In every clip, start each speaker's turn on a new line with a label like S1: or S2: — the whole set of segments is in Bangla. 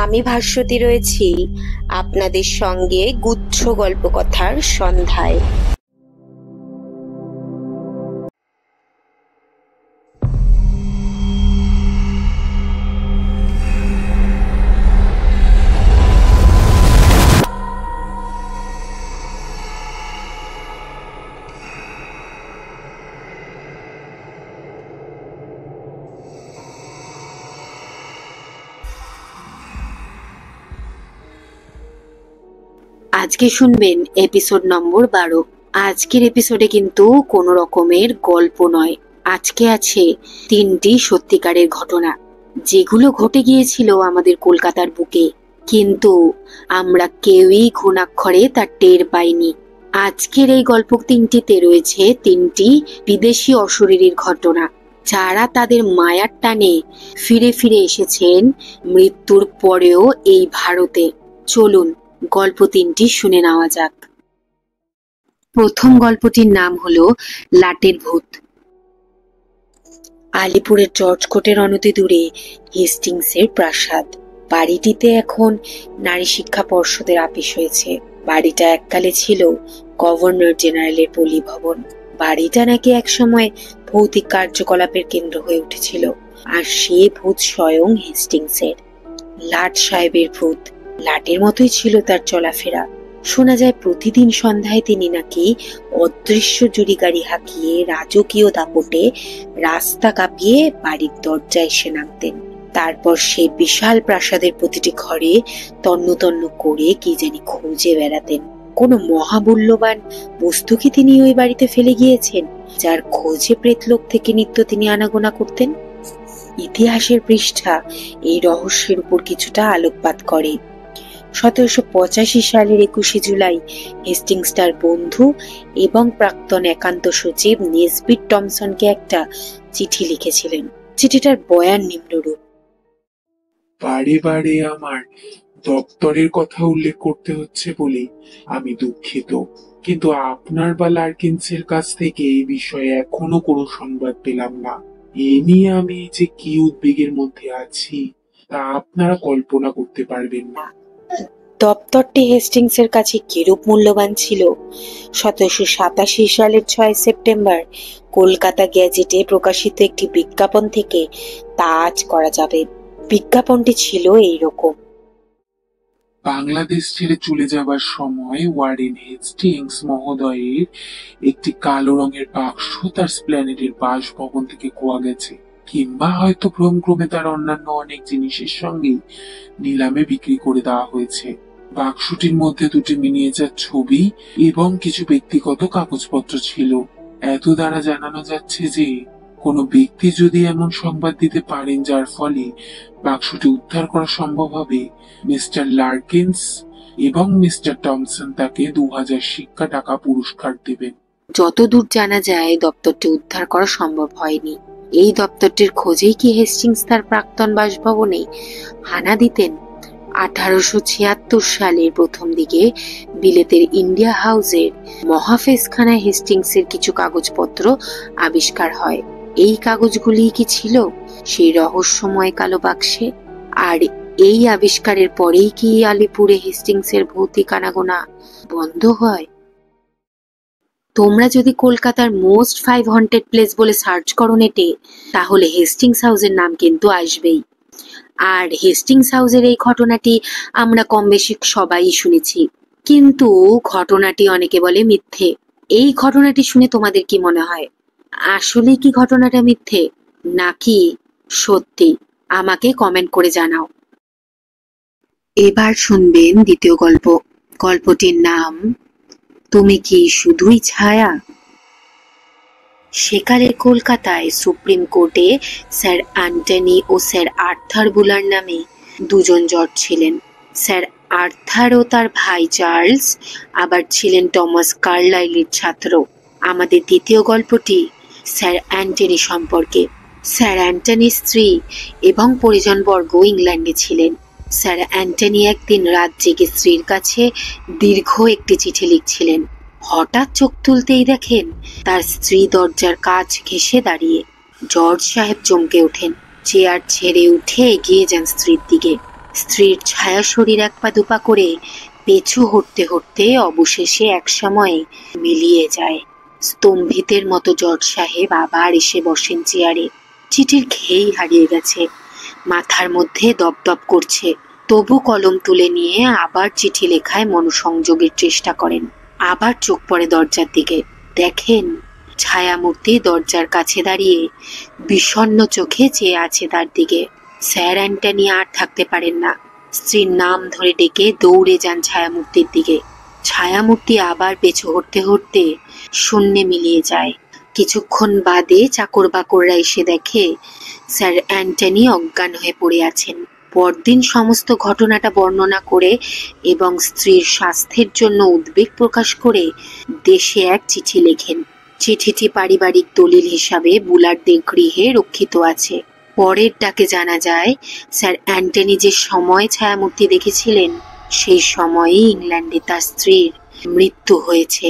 S1: আমি ভাস্বতী রয়েছি আপনাদের সঙ্গে গুচ্ছ গল্পকথার সন্ধ্যায়। আজকে শুনবেন এপিসোড নম্বর 12। আজকের এপিসোডে কিন্তু কোনো রকমের গল্প নয়, আজকে আছে 3টি সত্যিকারের ঘটনা, যেগুলো ঘটে গিয়েছিল আমাদের কলকাতার বুকে, কিন্তু আমরা কেউই ঘুণাক্ষরে তার টের পাইনি। আজকের এই গল্প 3টিতে রয়েছে 3টি বিদেশি অশরীরীর ঘটনা, যারা তাদের মায়ার টানে ফিরে ফিরে এসেছেন মৃত্যুর পরেও এই ভারতে। চলুন গল্প 3টি শুনে নেওয়া যাক। প্রথম গল্পটির নাম হলো লাটের ভূত। আলিপুরের জর্জ কোর্টের অনতি দূরে হেস্টিংসের প্রাসাদ। বাড়িটিতে এখন নারী শিক্ষা পর্ষদের আপিস হয়েছে। বাড়িটা এককালে ছিল গভর্নর জেনারেলের পল্লী ভবন। বাড়িটা নাকি একসময় ভৌতিক কার্যকলাপের কেন্দ্র হয়ে উঠেছিল, আর সে ভূত স্বয়ং হেস্টিংসের। লাট সাহেবের ভূত। লাটের মতোই ছিল তার চলাফেরা। শোনা যায় প্রতিদিন সন্ধ্যায় তিনি নাকি অদৃশ্য জুড়ি গাড়ি হাঁকিয়ে রাজকীয় দাপটে রাস্তা কাঁপিয়ে বাড়ির দরজায় এসে নামতেন। তারপর সে বিশাল প্রাসাদের প্রতিটি ঘরে তন্ন তন্ন করে কি জানি খুঁজে বেড়াতেন। কোনো মহামূল্যবান বস্তু কি তিনি ওই বাড়িতে ফেলে গিয়েছেন, যার খোঁজে প্রেতলোক থেকে নিত্য তিনি আনাগোনা করতেন? ইতিহাসের পৃষ্ঠা এই রহস্যের উপর কিছুটা আলোকপাত করে। 1785 সালের 21 জুলাই হেস্টিংস তার বন্ধু এবং প্রাক্তন একান্ত সচিব নেসবিট টমসনকে একটা চিঠি লিখেছিলেন। চিঠিটার বয়ান নিম্নরূপ:
S2: বারে বারে আমার দপ্তরের কথা উল্লেখ করতে হচ্ছে বলে আমি দুঃখিত, কিন্তু আপনার বা লার্কিন্সের কাছ থেকে এই বিষয়ে এখনো কোনো সংবাদ পেলাম না। এ নিয়ে আমি যে কি উদ্বেগের মধ্যে আছি তা আপনারা কল্পনা করতে পারবেন না।
S1: দপ্তরটি হেস্টিংসের কাছে কিরূপ মূল্যবান ছিল 1787 সালের 6 সেপ্টেম্বর কলকাতা গ্যাজেটে প্রকাশিত একটি বিজ্ঞাপন থেকে তা আজ করা যাবে। বিজ্ঞাপনটি ছিল এইরকম:
S2: বাংলাদেশ ছেড়ে চলে যাবার সময় ওয়ারেন হেস্টিংস মহোদয়ের একটি কালো রঙের বাক্স তার স্প্ল্যানেডের বাসভবন থেকে খোয়া গেছে, কিংবা হয়তো ক্রমে তার অন্যান্য অনেক জিনিসের সঙ্গে নিলামে বিক্রি করে দেওয়া হয়েছে। বাক্সটির মধ্যে 2টি মিনিয়েচার ছবি এবং কিছু ব্যক্তিগত কাগজপত্র ছিল। এত দ্বারা জানানো যাচ্ছে যে কোনো ব্যক্তি যদি এমন সংবাদ দিতে পারেন যার ফলে বাক্সটি উদ্ধার করা সম্ভব হবে, মিস্টার লার্কিন্স এবং মিস্টার টমসন তাকে 2000 শিক্ষা টাকা পুরস্কার দেবেন।
S1: যতদূর জানা যায় দপ্তরটি উদ্ধার করা সম্ভব হয়নি। এই দপ্তরটির খোঁজেই কি হেস্টিংস তার প্রাক্তন বাসভবনে হানা দিতেন? 1876 সালের প্রথম দিকে বিলেতের ইন্ডিয়া হাউসের মহাফেজখানায় হেস্টিংসের কিছু কাগজপত্র আবিষ্কার হয়। এই কাগজগুলি কি ছিল সেই রহস্যময় কালো বাক্সে? আর এই আবিষ্কারের পরেই কি আলিপুরে হেস্টিংসের ভৌতিক আনাগোনা বন্ধ হয়? তোমরা যদি কলকাতার মোস্ট 5 হন্টেড প্লেস বলে সার্চ করো নেটে, তাহলে হেস্টিংস হাউসের নাম কিন্তু আসবেই। আর হেস্টিংস হাউসের এই ঘটনাটি আমরা কম বেশি সবাই শুনেছি, কিন্তু ঘটনাটি অনেকে বলে মিথ্যে। এই ঘটনাটি শুনে তোমাদের কি মনে হয়? আসলে কি ঘটনাটা মিথ্যে নাকি সত্যি? আমাকে কমেন্ট করে জানাও। এবার শুনবেন দ্বিতীয় গল্প। গল্পটির নাম তুমি কি শুধুই ছায়া। সেকালের কলকাতায় সুপ্রিম কোর্টে স্যার অ্যান্টনি ও স্যার আর্থার বুলার নামে 2জন জজ ছিলেন। স্যার আর্থার ও তার ভাই চার্লস আবার ছিলেন টমাস কার্লাইলের ছাত্র। আমাদের দ্বিতীয় গল্পটি স্যার অ্যান্টনি সম্পর্কে। স্যার অ্যান্টনির স্ত্রী এবং পরিজনবর্গ ইংল্যান্ডে ছিলেন। স্যার অ্যান্টনি একদিন রাত জেগে স্ত্রীর কাছে দীর্ঘ একটি চিঠি লিখছিলেন। হঠাৎ চোখ তুলতেই দেখেন তার স্ত্রী দরজার কাছ ঘেঁষে দাঁড়িয়ে। জর্জ সাহেব চমকে ওঠেন। চেয়ার ছেড়ে উঠে এগিয়ে যান স্ত্রীর দিকে। স্ত্রীর ছায়া শরীর এক পা দুপা করে পেছু হটতে হটতে অবশেষে এক সময়ে মিলিয়ে যায়। স্তম্ভিতের মতো জজ সাহেব আবার এসে বসেন চেয়ারে। চিঠির খেই হারিয়ে গেছে, মাথার মধ্যে দপদপ করছে। তবু কলম তুলে নিয়ে আবার চিঠি লেখায় মনোসংযোগের চেষ্টা করেন। আবার চোখ পড়ে দরজার দিকে। দেখেন ছায়ামূর্তি দরজার কাছে দাঁড়িয়ে বিষণ্ণ চোখে চেয়ে আছে তার দিকে। স্যার অ্যান্টনি আর থাকতে পারেন না। স্ত্রীর নাম ধরে ডেকে দৌড়ে যান ছায়ামূর্তির দিকে। ছায়ামূর্তি আবার পেছু হটতে হটতে শূন্যে মিলিয়ে যায়। কিছুক্ষণ বাদে চাকর বাকররা এসে দেখে স্যার অ্যান্টনি অজ্ঞান হয়ে পড়ে আছেন। পরদিন সমস্ত ঘটনাটা বর্ণনা করে এবং স্ত্রীর স্বাস্থ্যের জন্য উদ্বেগ প্রকাশ করে দেশে এক চিঠি লেখেন। চিঠিটি পারিবারিক দলিল হিসাবে বুলারদের গৃহে রক্ষিত আছে। পরের ডাকে জানা যায় স্যার অ্যান্টনি যে সময় ছায়ামূর্তি দেখেছিলেন সেই সময়েই ইংল্যান্ডে তার স্ত্রীর মৃত্যু হয়েছে।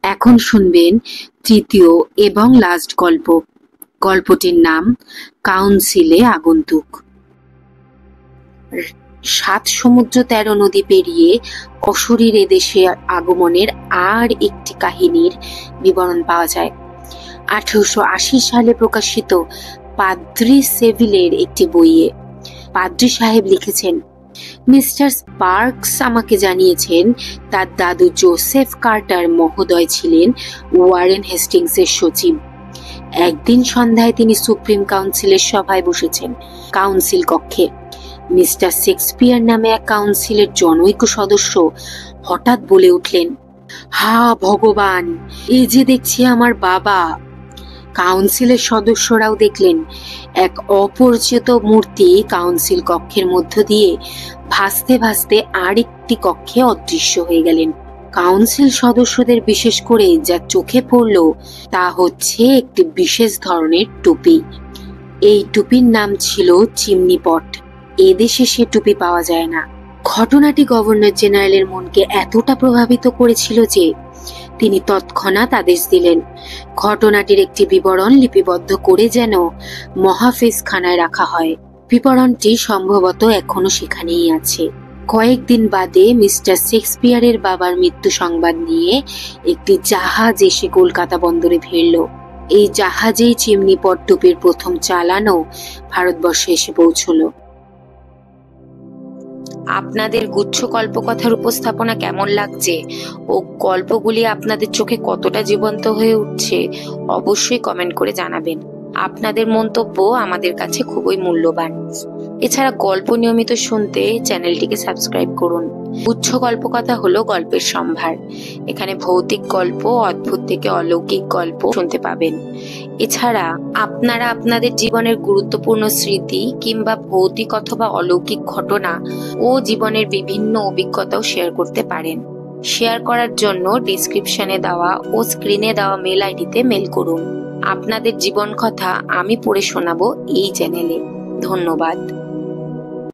S1: এখন শুনবেন তৃতীয় এবং লাস্ট গল্প। গল্পটির নাম কাউন্সিলে আগন্তুক। 7 সমুদ্র 13 নদী পেরিয়ে অশরীর এদেশে আগমনের আর একটি কাহিনীর বিবরণ পাওয়া যায়। 1880 সালে প্রকাশিত পাদ্রি সেভিলের একটি বইয়ে। পাদ্রি সাহেব লিখেছেন, মিস্টার স্পার্কস আমাকে জানিয়েছেন তার দাদু জোসেফ কার্টার মহোদয় ছিলেন ওয়ারেন হেস্টিংসের সচিব। একদিন সন্ধ্যায় তিনি সুপ্রিম কাউন্সিলের সভায় বসেছেন। কাউন্সিল কক্ষে মিস্টার শেক্সপিয়ার নামে এক কাউন্সিলের জনৈক সদস্য হঠাৎ বলে উঠলেন, হা ভগবান, এই যে দেখছি আমার বাবা। কাউন্সিলের সদস্যরাও দেখলেন এক অপরিচিত মূর্তি কাউন্সিল কক্ষের মধ্য দিয়ে ভাসতে ভাসতে আরেকটি কক্ষে অদৃশ্য হয়ে গেলেন। কাউন্সিল সদস্যদের বিশেষ করে যা চোখে পড়ল তা হচ্ছে একটি বিশেষ ধরনের টুপি। এই টুপির নাম ছিল চিমনি পট। এদেশে সে টুপি পাওয়া যায় না। ঘটনাটি গভর্নর জেনারেলের মনকে এতটা প্রভাবিত করেছিল যে তিনি তৎক্ষণাৎ আদেশ দিলেন ঘটনাটির একটি বিবরণ লিপিবদ্ধ করে যেন মহাফেজখানায় রাখা হয়। বিবরণটি সম্ভবত এখনো সেখানেই আছে। কয়েকদিন বাদে মিস্টার শেক্সপিয়ারের বাবার মৃত্যু সংবাদ নিয়ে একটি জাহাজ এসে কলকাতা বন্দরে ভিড়ল। এই জাহাজেই চিমনি পট টুপির প্রথম চালানও ভারতবর্ষে এসে পৌঁছল। আপনাদের গুচ্ছ কল্পকথার উপস্থাপনা কেমন লাগছে ও গল্পগুলি আপনাদের চোখে কতটা জীবন্ত হয়ে উঠছে অবশ্যই কমেন্ট করে জানাবেন। আপনাদের মন্তব্য আমাদের কাছে খুবই মূল্যবান। এছাড়া গল্প নিয়মিত শুনতে চ্যানেলটিকে সাবস্ক্রাইব করুন। গুচ্ছ গল্পকথা হলো গল্পের সম্ভার। এখানে ভৌতিক গল্প, অদ্ভুত থেকে অলৌকিক গল্প শুনতে পাবেন। এছাড়া আপনারা আপনাদের জীবনের গুরুত্বপূর্ণ স্মৃতি কিংবা ভৌতিক অথবা অলৌকিক ঘটনা ও জীবনের বিভিন্ন অভিজ্ঞতাও শেয়ার করতে পারেন। শেয়ার করার জন্য ডেসক্রিপশনে দেওয়া ও স্ক্রিনে দেওয়া মেল আইডিতে মেল করুন। আপনাদের জীবন কথা আমি পড়ে শোনাবো এই চ্যানেলে। ধন্যবাদ।